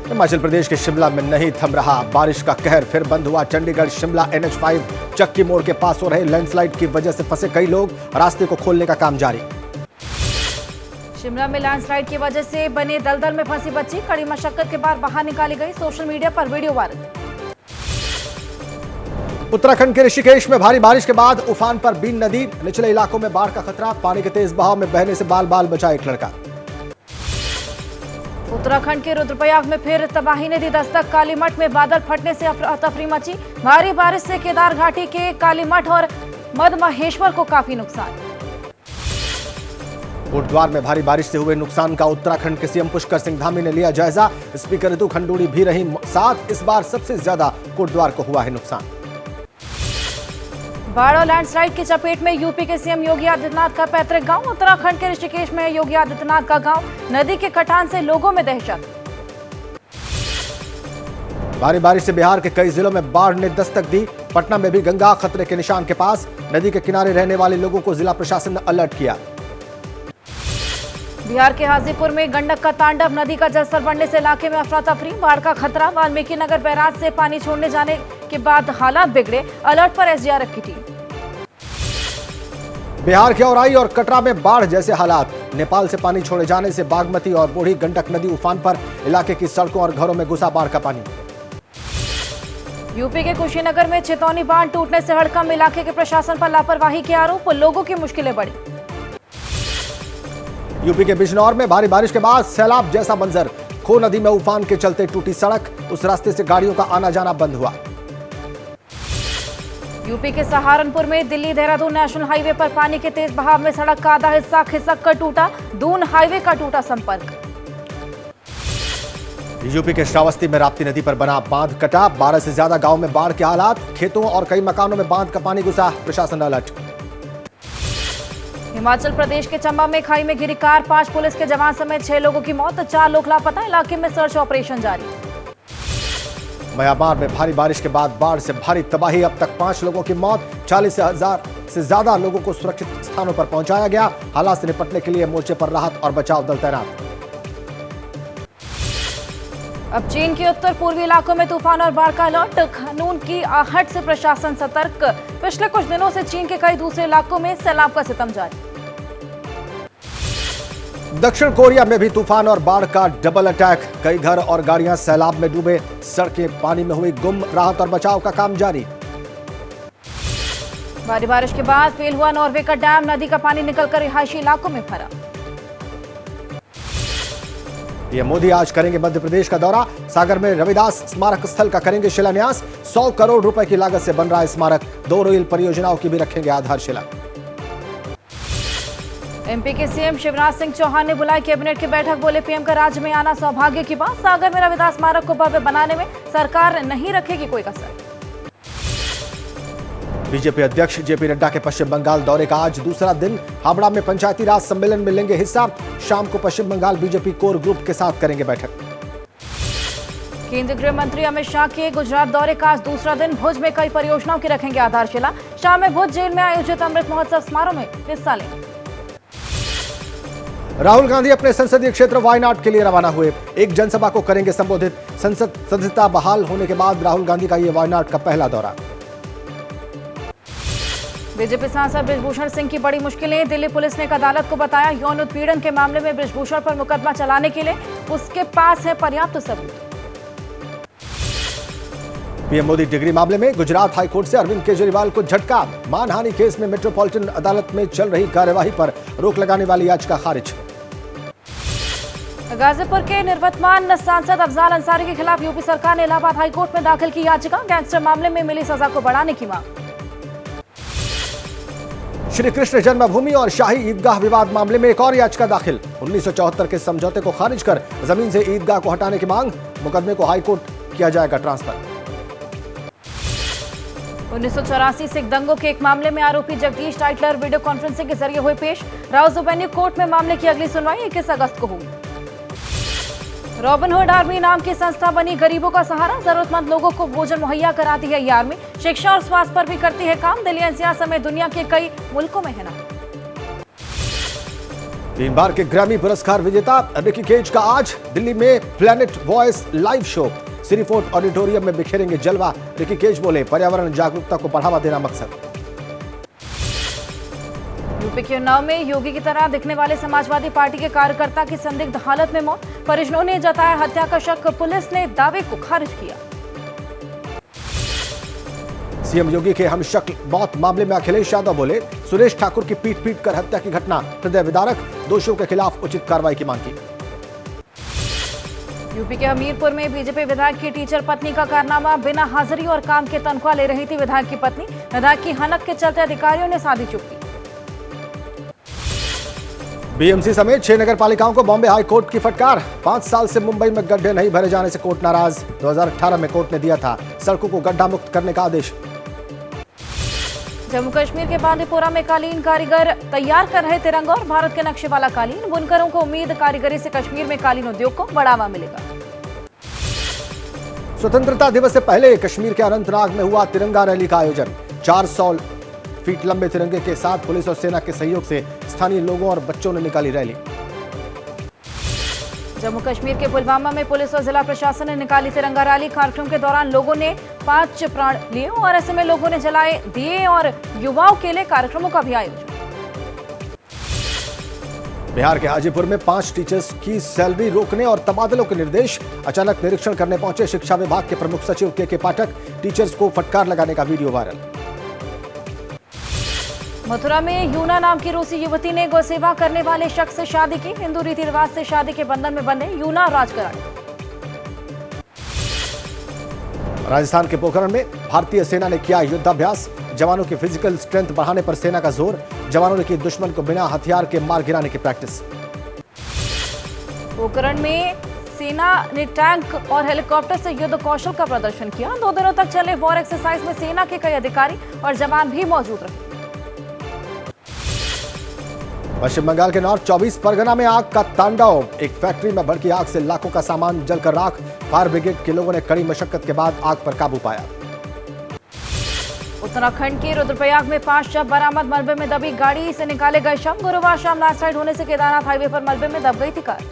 हिमाचल प्रदेश के शिमला में नहीं थम रहा बारिश का कहर, फिर बंद हुआ चंडीगढ़ शिमला NH5 चक्की मोड़ के पास हो रहे लैंडस्लाइड की वजह से फंसे कई लोग, रास्ते को खोलने का काम जारी। शिमला में लैंडस्लाइड की वजह से बने दलदल में फंसी बच्ची कड़ी मशक्कत के बाद बाहर निकाली गई, सोशल मीडिया पर वीडियो वायरल। उत्तराखंड के ऋषिकेश में भारी बारिश के बाद उफान पर बीन नदी, निचले इलाकों में बाढ़ का खतरा, पानी के तेज बहाव में बहने से बाल बाल बचा एक लड़का। उत्तराखंड के रुद्रप्रयाग में फिर तबाही ने दी दस्तक, कालीमठ में बादल फटने से अफरा तफरी मची, भारी बारिश से केदार घाटी के कालीमठ और मदमहेश्वर को काफी नुकसान। कोटद्वार में भारी बारिश से हुए नुकसान का उत्तराखंड के सीएम पुष्कर सिंह धामी ने लिया जायजा, स्पीकर ऋतु खंडूड़ी भी रही साथ, इस बार सबसे ज्यादा कोटद्वार को हुआ है नुकसान। बाढ़ और लैंडस्लाइड की चपेट में यूपी के सीएम योगी आदित्यनाथ का पैतृक गांव, उत्तराखंड के ऋषिकेश में योगी आदित्यनाथ का गांव, नदी के कटान से लोगों में दहशत। भारी बारिश से बिहार के कई जिलों में बाढ़ ने दस्तक दी, पटना में भी गंगा खतरे के निशान के पास, नदी के किनारे रहने वाले लोगों को जिला प्रशासन ने अलर्ट किया। बिहार के हाजीपुर में गंडक का तांडव, नदी का जलस्तर बढ़ने से इलाके में अफरा तफरी, बाढ़ का खतरा, वाल्मीकि नगर बैराज से पानी छोड़ने जाने के बाद हालात बिगड़े, अलर्ट पर SDRF की टीम। बिहार के औराई और कटरा में बाढ़ जैसे हालात, नेपाल से पानी छोड़े जाने से बागमती और बूढ़ी गंडक नदी उफान पर, इलाके की सड़कों और घरों में घुसा बाढ़ का पानी। यूपी के कुशीनगर में चितौनी बांध टूटने से हड़कंप, इलाके के प्रशासन पर लापरवाही के आरोप, लोगों की मुश्किलें बढ़ी। यूपी के बिजनौर में भारी बारिश के बाद सैलाब जैसा मंजर, खो नदी में उफान के चलते टूटी सड़क, उस रास्ते से गाड़ियों का आना जाना बंद हुआ। यूपी के सहारनपुर में दिल्ली देहरादून नेशनल हाईवे पर पानी के तेज बहाव में सड़क का आधा हिस्सा खिसक कर टूटा, दून हाईवे का टूटा संपर्क। यूपी के श्रावस्ती में राप्ती नदी पर बना बांध कटा, 12 से ज्यादा गांव में बाढ़ के हालात, खेतों और कई मकानों में बांध का पानी घुसा, प्रशासन अलर्ट। हिमाचल प्रदेश के चंबा में खाई में गिरी कार, 5 पुलिस के जवान समेत 6 लोगों की मौत, 4 लोग लापता, इलाके में सर्च ऑपरेशन जारी। म्यांमार में भारी बारिश के बाद बाढ़ से भारी तबाही, अब तक 5 लोगों की मौत, 40,000 से ज्यादा लोगों को सुरक्षित स्थानों पर पहुंचाया गया, हालात से निपटने के लिए मोर्चे पर राहत और बचाव दल तैनात। अब चीन के उत्तर पूर्वी इलाकों में तूफान और बाढ़ का अलर्ट, कानून की आहट से प्रशासन सतर्क, पिछले कुछ दिनों से चीन के कई दूसरे इलाकों में सैलाब का सितम जारी। दक्षिण कोरिया में भी तूफान और बाढ़ का डबल अटैक, कई घर और गाड़ियां सैलाब में डूबे, सड़कें पानी में हुई गुम, राहत और बचाव का काम जारी। भारी बारिश के बाद फेल हुआ नॉर्वे का डैम, नदी का पानी निकलकर रिहायशी इलाकों में भरा। पीएम मोदी आज करेंगे मध्य प्रदेश का दौरा, सागर में रविदास स्मारक स्थल का करेंगे शिलान्यास, 100 करोड़ रुपए की लागत से बन रहा है स्मारक, 2 रेल परियोजनाओं की भी रखेंगे आधारशिला। एमपी के सीएम शिवराज सिंह चौहान ने बुलाई कैबिनेट की बैठक, बोले पीएम का राज्य में आना सौभाग्य की बात, सागर में रविदास स्मारक को भव्य बनाने में सरकार नहीं रखेगी कोई कसर। बीजेपी अध्यक्ष जेपी नड्डा के पश्चिम बंगाल दौरे का आज दूसरा दिन, हावड़ा में पंचायती राज सम्मेलन में लेंगे हिस्सा, शाम को पश्चिम बंगाल बीजेपी कोर ग्रुप के साथ करेंगे बैठक। केंद्रीय गृह मंत्री अमित शाह के गुजरात दौरे का आज दूसरा दिन, भुज में कई परियोजनाओं की रखेंगे आधारशिला, शाम में भुज जेल में आयोजित अमृत महोत्सव समारोह में हिस्सा लेंगे। राहुल गांधी अपने संसदीय क्षेत्र वायनाड के लिए रवाना हुए, एक जनसभा को करेंगे संबोधित, संसद सदस्यता बहाल होने के बाद राहुल गांधी का यह वायनाड का पहला दौरा। बीजेपी सांसद बृजभूषण सिंह की बड़ी मुश्किलें, दिल्ली पुलिस ने एक अदालत को बताया यौन उत्पीड़न के मामले में बृजभूषण पर मुकदमा चलाने के लिए उसके पास है पर्याप्त सबूत। पीएम मोदी डिग्री मामले में गुजरात हाईकोर्ट से अरविंद केजरीवाल को झटका, मानहानि केस में मेट्रोपॉलिटन अदालत में चल रही कार्यवाही पर रोक लगाने वाली याचिका खारिज। गाजीपुर के निवर्तमान सांसद अफजाल अंसारी के खिलाफ यूपी सरकार ने इलाहाबाद हाईकोर्ट में दाखिल की याचिका, गैंगस्टर मामले में मिली सजा को बढ़ाने की मांग। श्री कृष्ण जन्मभूमि और शाही ईदगाह विवाद मामले में एक और याचिका दाखिल, 1974 के समझौते को खारिज कर जमीन से ईदगाह को हटाने की मांग, मुकदमे को हाईकोर्ट किया जाएगा ट्रांसफर। 1984 सिख दंगों के एक मामले में आरोपी जगदीश टाइटलर वीडियो कॉन्फ्रेंसिंग के जरिए हुए पेश, राउज वेन्यू कोर्ट में मामले की अगली सुनवाई 21 अगस्त को होगी। रॉबिनहुड आर्मी नाम की संस्था बनी गरीबों का सहारा, जरूरतमंद लोगों को भोजन मुहैया कराती है ये आर्मी, शिक्षा और स्वास्थ्य पर भी करती है काम, दिल्ली एनसीआर समेत दुनिया के कई मुल्कों में है ना। 3 बार के ग्रैमी पुरस्कार विजेता रिकी केज का आज दिल्ली में planet voice live show. Siri Fort auditorium में बिखेरेंगे जलवा। रिकी केज बोले, पर्यावरण जागरूकता को बढ़ावा देना मकसद। यूपी के उन्नाव में योगी की तरह दिखने वाले समाजवादी पार्टी के कार्यकर्ता की संदिग्ध हालत में मौत। परिजनों ने जताया हत्या का शक, पुलिस ने दावे को खारिज किया। सीएम योगी के हमशक्ल मौत मामले में अखिलेश यादव बोले, सुरेश ठाकुर की पीट कर हत्या की घटना हृदय विदारक, दोषियों के खिलाफ उचित कार्रवाई की मांग की। यूपी के हमीरपुर में बीजेपी विधायक की टीचर पत्नी का कारनामा, बिना हाजिरी और काम के तनख्वाह ले रही थी विधायक की पत्नी। विधायक की हनक के चलते अधिकारियों ने साधी चुप्पी। बीएमसी समेत 6 नगर पालिकाओं को बॉम्बे हाई कोर्ट की फटकार। 5 साल से मुंबई में गड्ढे नहीं भरे जाने से कोर्ट नाराज। 2018 में कोर्ट ने दिया था सड़कों को गड्ढा मुक्त करने का आदेश। जम्मू कश्मीर के बांदीपोरा में कालीन कारीगर तैयार कर रहे तिरंगा और भारत के नक्शे वाला कालीन। बुनकरों को उम्मीद, कारीगरी से कश्मीर में कालीन उद्योग को बढ़ावा मिलेगा। स्वतंत्रता दिवस से पहले कश्मीर के अनंतनाग में हुआ तिरंगा रैली का आयोजन। 400 फीट लंबे तिरंगे के साथ पुलिस और सेना के सहयोग से स्थानीय लोगों और बच्चों ने निकाली रैली। जम्मू कश्मीर के पुलवामा में पुलिस और जिला प्रशासन ने निकाली तिरंगा रैली। कार्यक्रम के दौरान लोगों ने 5 प्राण लिए और ऐसे में लोगों ने जलाए दिए और युवाओं के लिए कार्यक्रमों का भी आयोजन। बिहार के हाजीपुर में 5 टीचर्स की सैलरी रोकने और तबादलों के निर्देश। अचानक निरीक्षण करने पहुंचे शिक्षा विभाग के प्रमुख सचिव के पाठक। टीचर्स को फटकार लगाने का वीडियो वायरल। मथुरा में यूना नाम की रूसी युवती ने गौसेवा करने वाले शख्स से शादी की। हिंदू रीति रिवाज से शादी के बंधन में बंधे यूना राजघराने। राजस्थान के पोखरण में भारतीय सेना ने किया युद्धाभ्यास। जवानों की फिजिकल स्ट्रेंथ बढ़ाने पर सेना का जोर। जवानों ने की दुश्मन को बिना हथियार के मार गिराने की प्रैक्टिस। पोखरण में सेना ने टैंक और हेलीकॉप्टर से युद्ध कौशल का प्रदर्शन किया। 2 दिनों तक चले वॉर एक्सरसाइज में सेना के कई अधिकारी और जवान भी मौजूद रहे। पश्चिम बंगाल के नॉर्थ 24 परगना में आग का तांडव। एक फैक्ट्री में भड़की आग से लाखों का सामान जलकर राख। फायर ब्रिगेड के लोगों ने कड़ी मशक्कत के बाद आग पर काबू पाया। उत्तराखंड के रुद्रप्रयाग में 5 शव बरामद। मलबे में दबी गाड़ी से निकाले गए शव। गुरुवार शाम लैंडस्लाइड होने से केदारनाथ हाईवे पर मलबे में दब गई थी कार।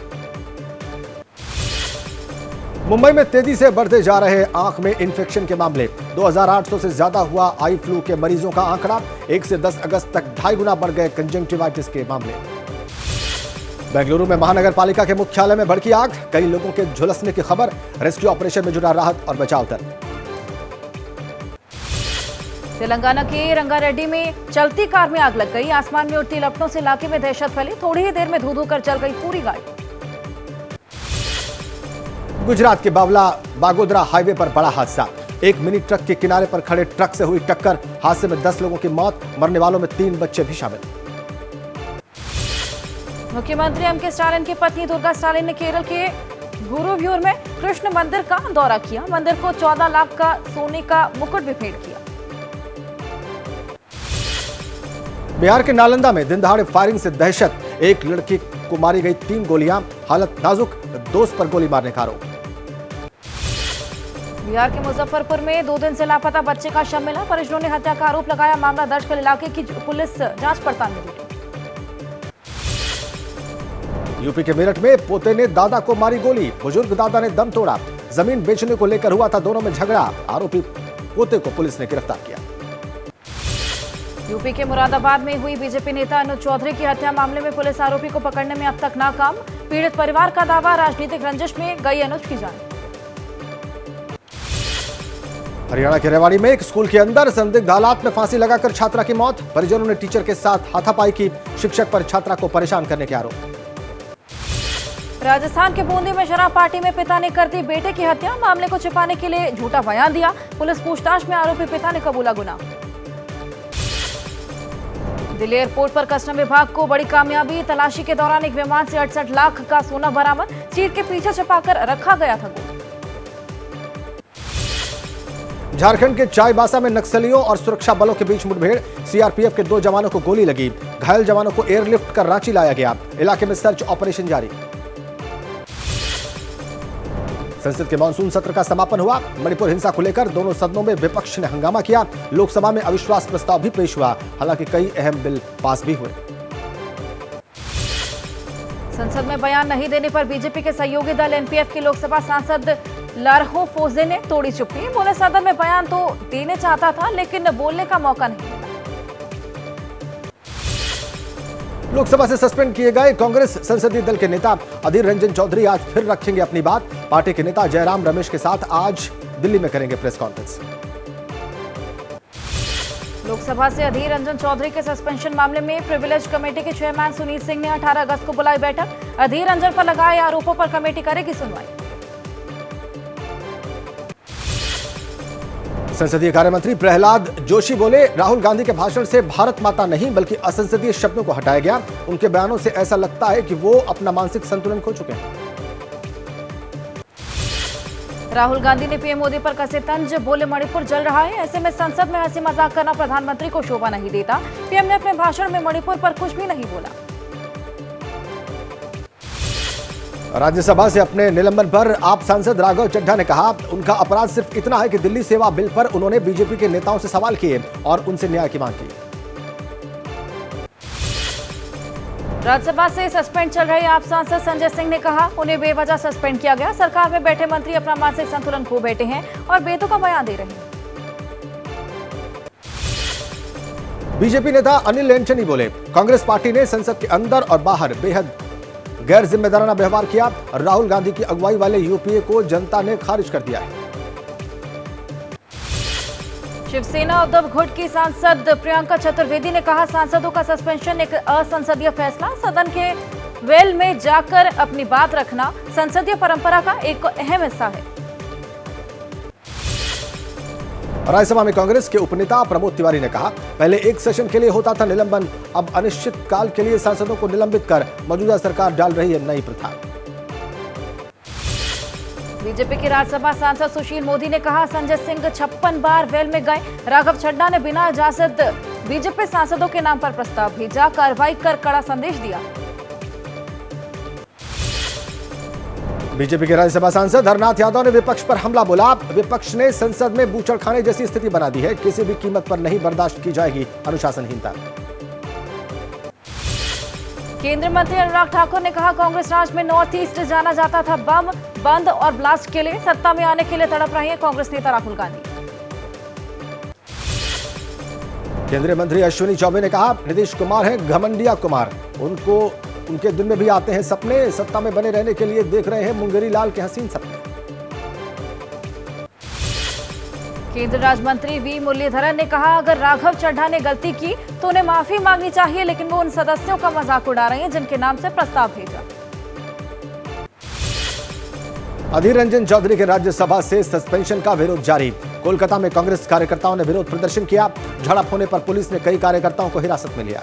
मुंबई में तेजी से बढ़ते जा रहे आंख में इन्फेक्शन के मामले। 2800 से ज्यादा हुआ आई फ्लू के मरीजों का आंकड़ा। 1 से 10 अगस्त तक 2.5 गुना बढ़ गए कंजंक्टिवाइटिस के मामले। बेंगलुरु में महानगर पालिका के मुख्यालय में भड़की आग। कई लोगों के झुलसने की खबर। रेस्क्यू ऑपरेशन में जुटा राहत और बचाव दल। तेलंगाना के रंगारेड्डी में चलती कार में आग लग गई। आसमान में उड़ती लपटों से इलाके में दहशत फैली। थोड़ी ही देर में धू-धू कर जल गई पूरी गाड़ी। गुजरात के बागोदरा हाईवे पर बड़ा हादसा। एक मिनी ट्रक के किनारे पर खड़े ट्रक से हुई टक्कर। हादसे में 10 लोगों की मौत। मरने वालों में 3 बच्चे भी शामिल। मुख्यमंत्री एम के स्टालिन की पत्नी दुर्गा स्टालिन ने केरल के गुरुवायूर में कृष्ण मंदिर का दौरा किया। मंदिर को 14 लाख का सोने का मुकुट भी भेंट किया। बिहार के नालंदा में दिन दहाड़े फायरिंग से दहशत। एक लड़की को मारी गई 3 गोलियां। हालत नाजुक। दोस्त पर गोली मारने का आरोप। बिहार के मुजफ्फरपुर में 2 दिन से लापता बच्चे का शव मिला। परिजनों ने हत्या का आरोप लगाया। मामला दर्ज कर इलाके की पुलिस जांच पड़ताल में जुटी। यूपी के मेरठ में पोते ने दादा को मारी गोली। बुजुर्ग दादा ने दम तोड़ा। जमीन बेचने को लेकर हुआ था दोनों में झगड़ा। आरोपी पोते को पुलिस ने गिरफ्तार किया। यूपी के मुरादाबाद में हुई बीजेपी नेता अनुज चौधरी की हत्या मामले में पुलिस आरोपी को पकड़ने में अब तक नाकाम। पीड़ित परिवार का दावा, राजनीतिक रंजिश में गई अनुज की जान। हरियाणा के रेवाड़ी में एक स्कूल के अंदर संदिग्ध हालात में फांसी लगाकर छात्रा की मौत। परिजनों ने टीचर के साथ हाथापाई की। शिक्षक पर छात्रा को परेशान करने के आरोप। राजस्थान के बूंदी में शराब पार्टी में पिता ने कर दी बेटे की हत्या। मामले को छिपाने के लिए झूठा बयान दिया। पुलिस पूछताछ में आरोपी पिता ने कबूला गुनाह। दिल्ली एयरपोर्ट पर कस्टम विभाग को बड़ी कामयाबी। तलाशी के दौरान एक विमान से 68 लाख का सोना बरामद। सीट के पीछे छिपाकर रखा गया था गोल्ड। झारखंड के चाईबासा में नक्सलियों और सुरक्षा बलों के बीच मुठभेड़। सीआरपीएफ के 2 जवानों को गोली लगी। घायल जवानों को एयरलिफ्ट कर रांची लाया गया। इलाके में सर्च ऑपरेशन जारी। संसद के मानसून सत्र का समापन हुआ। मणिपुर हिंसा को लेकर दोनों सदनों में विपक्ष ने हंगामा किया। लोकसभा में अविश्वास प्रस्ताव भी पेश हुआ। हालांकि कई अहम बिल पास भी हुए। संसद में बयान नहीं देने पर बीजेपी के सहयोगी दल एनपीएफ के लोकसभा सांसद लारहो फोजे ने तोड़ी चुप्पी। बोले सदन में बयान तो देने चाहता था लेकिन बोलने का मौका नहीं मिला। लोकसभा से सस्पेंड किए गए कांग्रेस संसदीय दल के नेता अधीर रंजन चौधरी आज फिर रखेंगे अपनी बात। पार्टी के नेता जयराम रमेश के साथ आज दिल्ली में करेंगे प्रेस कॉन्फ्रेंस। लोकसभा से अधीर रंजन चौधरी के सस्पेंशन मामले में प्रिविलेज कमेटी के चेयरमैन सुनील सिंह ने 18 अगस्त को बुलाई बैठक। अधीर रंजन पर लगाए आरोपों पर कमेटी करेगी सुनवाई। संसदीय कार्य मंत्री प्रहलाद जोशी बोले, राहुल गांधी के भाषण से भारत माता नहीं बल्कि असंसदीय शब्दों को हटाया गया। उनके बयानों से ऐसा लगता है कि वो अपना मानसिक संतुलन खो चुके हैं। राहुल गांधी ने पीएम मोदी पर कसे तंज। बोले मणिपुर जल रहा है, ऐसे में संसद में हंसी मजाक करना प्रधानमंत्री को शोभा नहीं देता। पीएम ने अपने भाषण में मणिपुर पर कुछ भी नहीं बोला। राज्यसभा से अपने निलंबन पर आप सांसद राघव चड्ढा ने कहा, उनका अपराध सिर्फ इतना है कि दिल्ली सेवा बिल पर उन्होंने बीजेपी के नेताओं से सवाल किए और उनसे न्याय की मांग की। राज्यसभा से सस्पेंड चल रहे आप सांसद संजय सिंह ने कहा, उन्हें बेवजह सस्पेंड किया गया। सरकार में बैठे मंत्री अपना मानसिक संतुलन खो बैठे हैं और बेतुका बयान दे रहे हैं। बीजेपी नेता अनिल एंटनी बोले, कांग्रेस पार्टी ने संसद के अंदर और बाहर बेहद गैर जिम्मेदाराना व्यवहार किया। राहुल गांधी की अगुवाई वाले यूपीए को जनता ने खारिज कर दिया है। शिवसेना उद्धव गुट की सांसद प्रियंका चतुर्वेदी ने कहा, सांसदों का सस्पेंशन एक असंसदीय फैसला। सदन के वेल में जाकर अपनी बात रखना संसदीय परंपरा का एक अहम हिस्सा है। राज्यसभा में कांग्रेस के उपनेता प्रमोद तिवारी ने कहा, पहले एक सेशन के लिए होता था निलंबन, अब अनिश्चित काल के लिए सांसदों को निलंबित कर मौजूदा सरकार डाल रही है नई प्रथा। बीजेपी के राज्यसभा सांसद सुशील मोदी ने कहा, संजय सिंह 56 बार वेल में गए। राघव चड्ढा ने बिना इजाजत बीजेपी सांसदों के नाम पर प्रस्ताव भेजा, कार्रवाई कर कड़ा संदेश दिया। बीजेपी के राज्यसभा सांसद हरनाथ यादव ने विपक्ष पर हमला बोला, विपक्ष ने संसद में बूचड़खाने जैसी स्थिति बना दी है, किसी भी कीमत पर नहीं बर्दाश्त की जाएगी अनुशासनहीनता। केंद्रीय मंत्री अनुराग ठाकुर ने कहा, कांग्रेस राज में नॉर्थ ईस्ट जाना जाता था बम, बंद और ब्लास्ट के लिए। सत्ता में आने के लिए तड़प रहे हैं कांग्रेस नेता राहुल गांधी। केंद्रीय मंत्री अश्विनी चौबे ने कहा, नीतीश कुमार है घमंडिया कुमार, उनके दिन में भी आते हैं सपने, सत्ता में बने रहने के लिए देख रहे हैं मुंगेरी लाल के हसीन सपने। केंद्रीय राज्य मंत्री वी मुरलीधरन ने कहा, अगर राघव चड्ढा ने गलती की तो उन्हें माफी मांगनी चाहिए, लेकिन वो उन सदस्यों का मजाक उड़ा रहे हैं जिनके नाम से प्रस्ताव भेजा। अधीर रंजन चौधरी के राज्यसभा से सस्पेंशन का विरोध जारी। कोलकाता में कांग्रेस कार्यकर्ताओं ने विरोध प्रदर्शन किया। झड़प होने पर पुलिस ने कई कार्यकर्ताओं को हिरासत में लिया।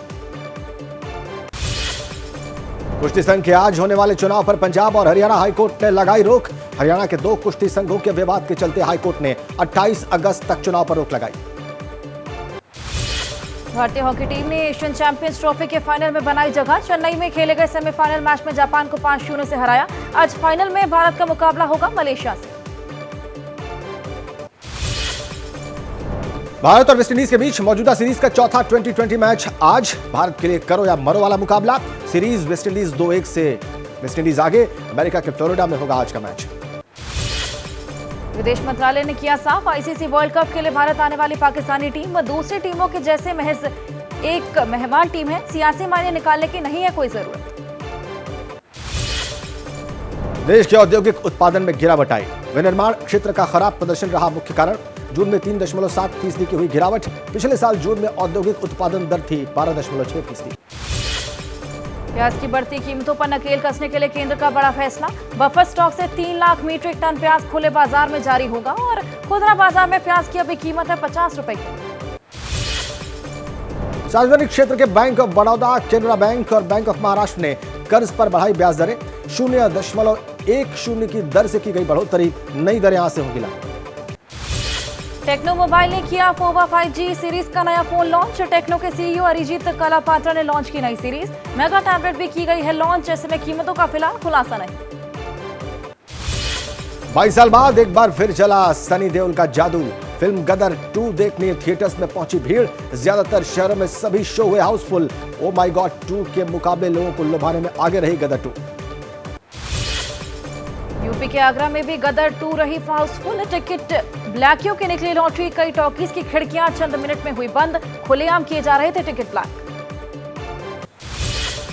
कुश्ती संघ के आज होने वाले चुनाव पर पंजाब और हरियाणा हाईकोर्ट ने लगाई रोक। हरियाणा के 2 कुश्ती संघों के विवाद के चलते हाईकोर्ट ने 28 अगस्त तक चुनाव पर रोक लगाई। भारतीय हॉकी टीम ने एशियन चैंपियंस ट्रॉफी के फाइनल में बनाई जगह। चेन्नई में खेले गए सेमीफाइनल मैच में जापान को 5-0 से हराया। आज फाइनल में भारत का मुकाबला होगा मलेशिया से। भारत और वेस्टइंडीज के बीच मौजूदा सीरीज का चौथा 2020 मैच आज। भारत के लिए करो या मरो वाला मुकाबला। सीरीज वेस्टइंडीज 2-1 से वेस्टइंडीज आगे। अमेरिका के फ्लोरिडा में होगा आज का मैच। विदेश मंत्रालय ने किया साफ, आईसीसी वर्ल्ड कप के लिए भारत आने वाली पाकिस्तानी टीम दूसरी टीमों के जैसे महज एक मेहमान टीम है। सियासी मायने निकालने की नहीं है कोई जरूरत। देश के औद्योगिक उत्पादन में गिरावट आई। विनिर्माण क्षेत्र का खराब प्रदर्शन रहा मुख्य कारण। जून में 3.7% की हुई गिरावट। पिछले साल जून में औद्योगिक उत्पादन दर थी 12.6%। प्याज की बढ़ती कीमतों पर नकेल कसने के लिए केंद्र का बड़ा फैसला। बफर स्टॉक से 3 लाख मीट्रिक टन प्याज खुले बाजार में जारी होगा और खुदरा बाजार में प्याज की अभी कीमत है 50 रुपए की। सार्वजनिक क्षेत्र के bank of Baroda, Canara bank और बैंक ऑफ महाराष्ट्र ने कर्ज पर बढ़ाई ब्याज दरें। 0.10 की दर से की गई बढ़ोतरी। नई दरें आज से होंगी लागू। टेक्नो मोबाइल ने किया पोवा 5G सीरीज का नया फोन लॉन्च। टेक्नो के सीईओ अरिजीत कलापात्रा ने लॉन्च की नई सीरीज। मेगा टैबलेट भी की गई है लॉन्च। ऐसे में कीमतों का फिलहाल खुलासा नहीं। 22 साल बाद एक बार फिर चला सनी देओल का जादू। फिल्म गदर 2 देखने थिएटर्स में पहुंची भीड़। ज्यादातर शहरों में सभी शो हुए हाउसफुल। ओ माय गॉड 2 के मुकाबले लोगों को लुभाने में आगे रही गदर 2। यूपी के आगरा में भी गदर 2 रही हाउसफुल। टिकट ब्लैकियों की निकली लॉटरी। कई टॉकीज की खिड़कियां चंद मिनट में हुई बंद। खुलेआम किए जा रहे थे टिकट ब्लैक।